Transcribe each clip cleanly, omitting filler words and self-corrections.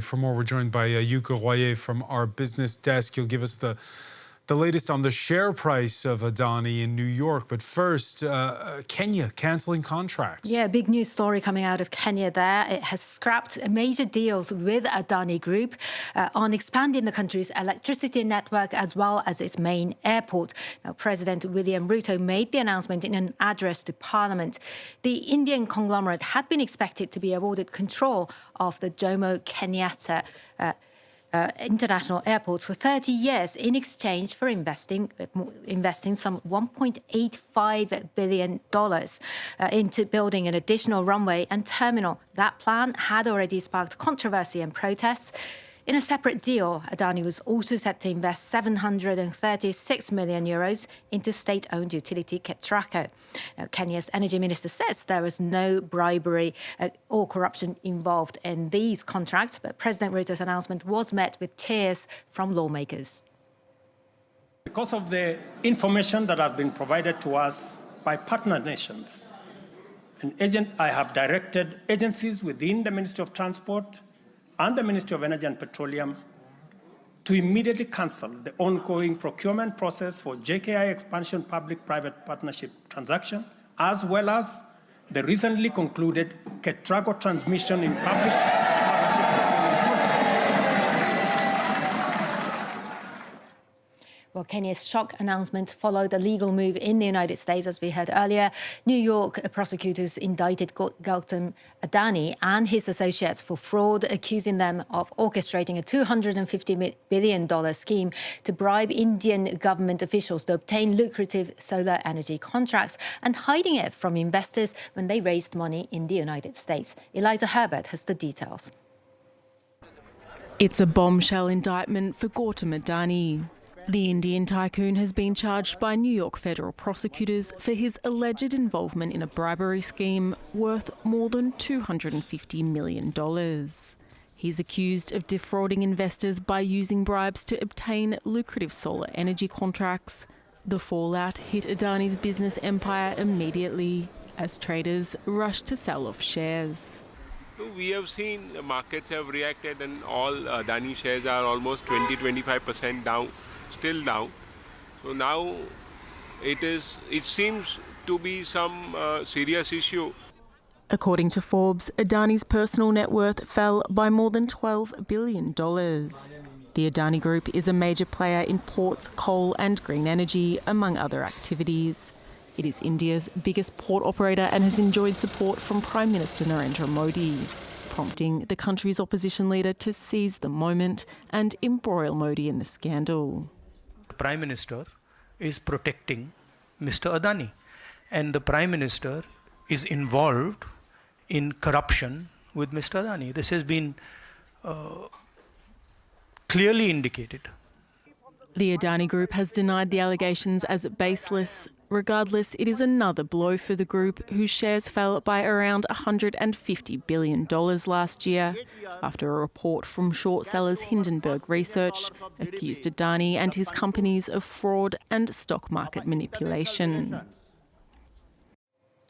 For more, we're joined by Yuka Royer from our business desk. You'll give us the latest on the share price of Adani in New York. But first, Kenya cancelling contracts. Yeah, big news story coming out of Kenya there. It has scrapped major deals with Adani Group on expanding the country's electricity network as well as its main airport. Now, President William Ruto made the announcement in an address to Parliament. The Indian conglomerate had been expected to be awarded control of the Jomo Kenyatta International Airport for 30 years in exchange for investing some $1.85 billion into building an additional runway and terminal. That plan had already sparked controversy and protests. In a separate deal, Adani was also set to invest 736 million euros into state-owned utility Ketraco. Now, Kenya's energy minister says there was no bribery or corruption involved in these contracts, but President Ruto's announcement was met with cheers from lawmakers. Because of the information that has been provided to us by partner nations, I have directed agencies within the Ministry of Transport and the Ministry of Energy and Petroleum to immediately cancel the ongoing procurement process for JKI expansion public-private partnership transaction, as well as the recently concluded Ketraco transmission in public partnership. Well, Kenya's shock announcement followed a legal move in the United States, as we heard earlier. New York prosecutors indicted Gautam Adani and his associates for fraud, accusing them of orchestrating a $250 billion scheme to bribe Indian government officials to obtain lucrative solar energy contracts and hiding it from investors when they raised money in the United States. Eliza Herbert has the details. It's a bombshell indictment for Gautam Adani. The Indian tycoon has been charged by New York federal prosecutors for his alleged involvement in a bribery scheme worth more than $250 million. He's accused of defrauding investors by using bribes to obtain lucrative solar energy contracts. The fallout hit Adani's business empire immediately as traders rushed to sell off shares. We have seen the markets have reacted and all Adani shares are almost 20-25% down. Still down. So now it seems to be some serious issue. According to Forbes, Adani's personal net worth fell by more than $12 billion. The Adani Group is a major player in ports, coal and green energy, among other activities. It is India's biggest port operator and has enjoyed support from Prime Minister Narendra Modi, prompting the country's opposition leader to seize the moment and embroil Modi in the scandal. Prime Minister is protecting Mr. Adani, and the Prime Minister is involved in corruption with Mr. Adani. This has been clearly indicated. The Adani Group has denied the allegations as baseless. Regardless, it is another blow for the group, whose shares fell by around $150 billion last year after a report from short sellers Hindenburg Research accused Adani and his companies of fraud and stock market manipulation.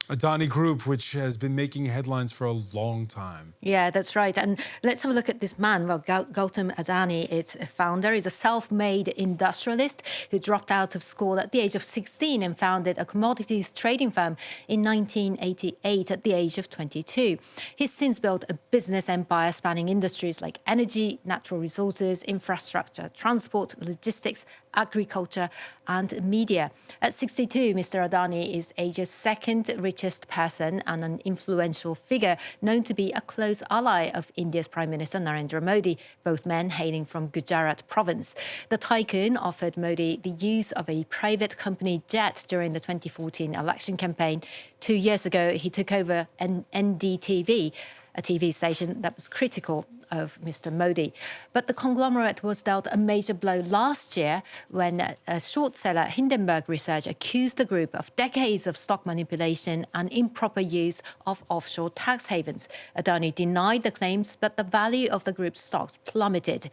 Adani Group, which has been making headlines for a long time. Yeah, that's right. And let's have a look at this man. Well, Gautam Adani, its founder, is a self-made industrialist who dropped out of school at the age of 16 and founded a commodities trading firm in 1988 at the age of 22. He's since built a business empire spanning industries like energy, natural resources, infrastructure, transport, logistics, agriculture and media. At 62, Mr. Adani is Asia's second richest person and an influential figure known to be a close ally of India's Prime Minister Narendra Modi, both men hailing from Gujarat province. The tycoon offered Modi the use of a private company jet during the 2014 election campaign. 2 years ago, he took over NDTV, a TV station that was critical of Mr. Modi. But the conglomerate was dealt a major blow last year when a short seller, Hindenburg Research, accused the group of decades of stock manipulation and improper use of offshore tax havens. Adani denied the claims, but the value of the group's stocks plummeted.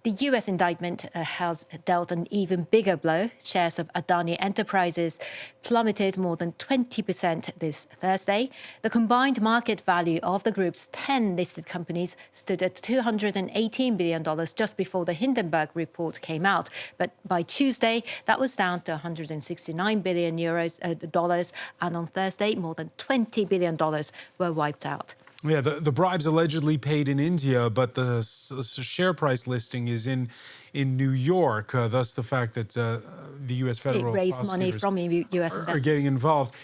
The US indictment has dealt an even bigger blow. Shares of Adani Enterprises plummeted more than 20% this Thursday. The combined market value of the group's 10 listed companies stood at $218 billion just before the Hindenburg report came out. But by Tuesday, that was down to $169 billion, and on Thursday, more than $20 billion were wiped out. Yeah, the bribes allegedly paid in India, but the share price listing is in New York. Thus, the fact that the U.S. federal It raised money prosecutors from U.S. investors. are getting involved.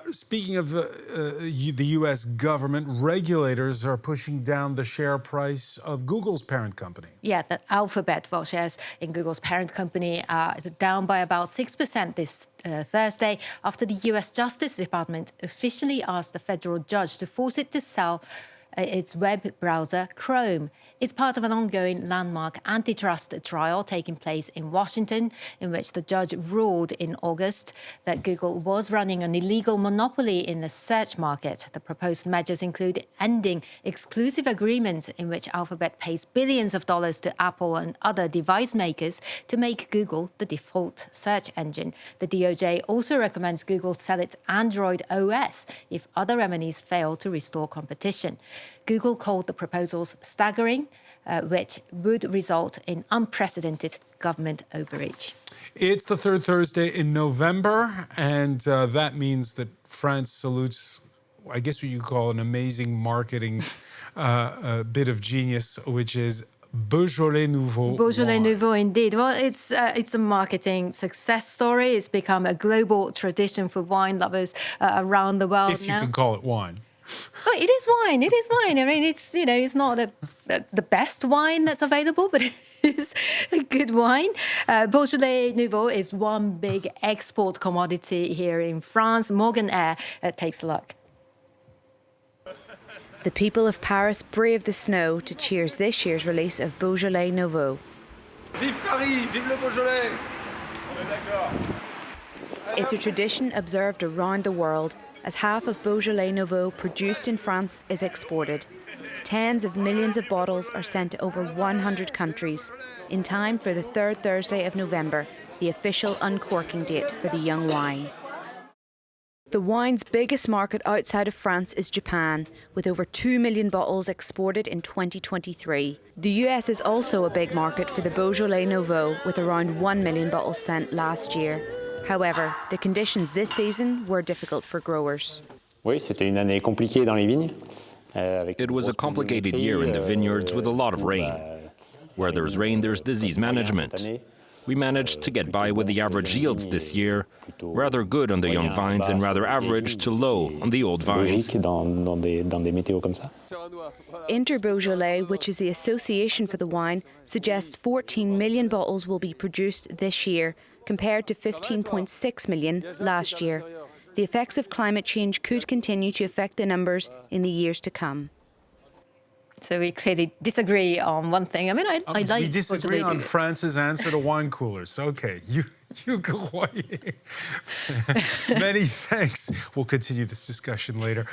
Speaking of the U.S. government, regulators are pushing down the share price of Google's parent company. Yeah, that Alphabet, well, shares in Google's parent company are down by about 6% this Thursday after the U.S. Justice Department officially asked a federal judge to force it to sell its web browser, Chrome. It's part of an ongoing landmark antitrust trial taking place in Washington, in which the judge ruled in August that Google was running an illegal monopoly in the search market. The proposed measures include ending exclusive agreements in which Alphabet pays billions of dollars to Apple and other device makers to make Google the default search engine. The DOJ also recommends Google sell its Android OS if other remedies fail to restore competition. Google called the proposals staggering, which would result in unprecedented government overreach. It's the third Thursday in November, and that means that France salutes, I guess what you call an amazing marketing bit of genius, which is Beaujolais Nouveau. Beaujolais Nouveau, indeed. Well, it's a marketing success story. It's become a global tradition for wine lovers around the world If now. you can call it wine. Oh, it is wine. It is wine. I mean, it's it's not the best wine that's available, but it is a good wine. Beaujolais Nouveau is one big export commodity here in France. Morgan Eyre takes a look. The people of Paris braved the snow to cheers this year's release of Beaujolais Nouveau. Vive Paris! Vive le Beaujolais! It's a tradition observed around the world, as half of Beaujolais Nouveau produced in France is exported. Tens of millions of bottles are sent to over 100 countries, in time for the third Thursday of November, the official uncorking date for the young wine. The wine's biggest market outside of France is Japan, with over 2 million bottles exported in 2023. The US is also a big market for the Beaujolais Nouveau, with around 1 million bottles sent last year. However, the conditions this season were difficult for growers. It was a complicated year in the vineyards with a lot of rain. Where there's rain, there's disease management. We managed to get by with the average yields this year, rather good on the young vines and rather average to low on the old vines. Inter Beaujolais, which is the association for the wine, suggests 14 million bottles will be produced this year, compared to 15.6 million last year. The effects of climate change could continue to affect the numbers in the years to come. So we clearly disagree on one thing. I mean, I like We disagree Beaujolais on Nouveau. France's answer to wine coolers. Okay, you Many thanks. We'll continue this discussion later.